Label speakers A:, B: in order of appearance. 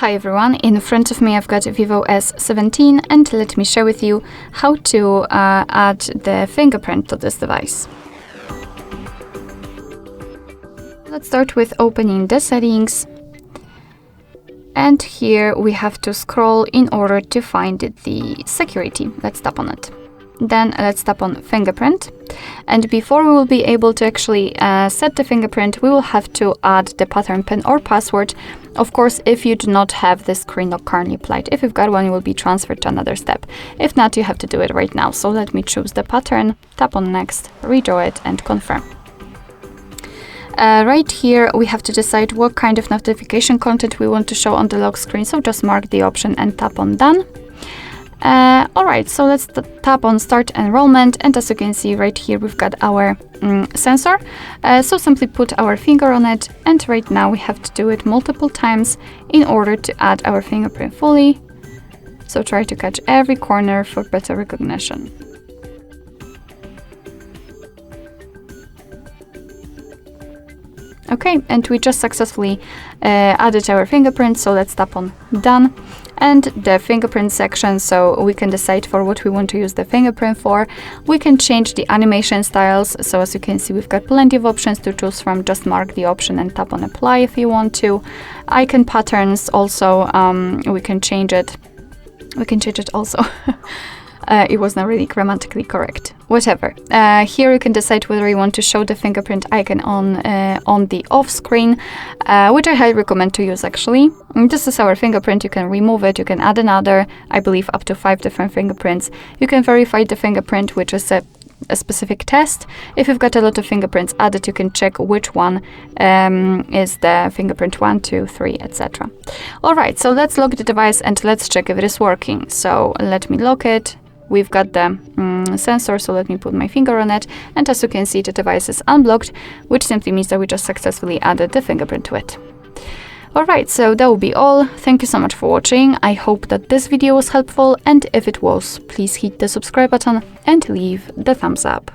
A: Hi everyone, in front of me I've got a VIVO S17 and let me share with you how to add the fingerprint to this device. Let's start with opening the settings, and here we have to scroll in order to find the security. Let's tap on it. Then let's tap on fingerprint, and before we will be able to actually set the fingerprint, we will have to add the pattern pin or password. Of course, if you do not have the screen lock currently applied. If you've got one, you will be transferred to another step. If not, you have to do it right now. So let me choose the pattern, tap on next, redraw it and confirm. Right here we have to decide what kind of notification content we want to show on the lock screen, so just mark the option and tap on done. Alright, so let's tap on start enrollment, and as you can see right here we've got our sensor. So simply put our finger on it, and right now we have to do it multiple times in order to add our fingerprint fully. So try to catch every corner for better recognition. Okay, and we just successfully added our fingerprint, so let's tap on done. And the fingerprint section, so we can decide for what we want to use the fingerprint for. We can change the animation styles, so as you can see we've got plenty of options to choose from. Just mark the option and tap on apply if you want to. Icon patterns also, we can change it. We can change it also. It was not really grammatically correct. Whatever. Here you can decide whether you want to show the fingerprint icon on the off screen, which I highly recommend to use actually. This is our fingerprint. You can remove it, you can add another, I believe up to 5 different fingerprints. You can verify the fingerprint, which is a specific test. If you've got a lot of fingerprints added, you can check which one is the fingerprint 1, 2, 3, etc. Alright, so let's lock the device and let's check if it is working. So let me lock it. We've got the sensor, so let me put my finger on it, and as you can see the device is unblocked, which simply means that we just successfully added the fingerprint to it. Alright, so that will be all. Thank you so much for watching. I hope that this video was helpful, and if it was, please hit the subscribe button and leave the thumbs up.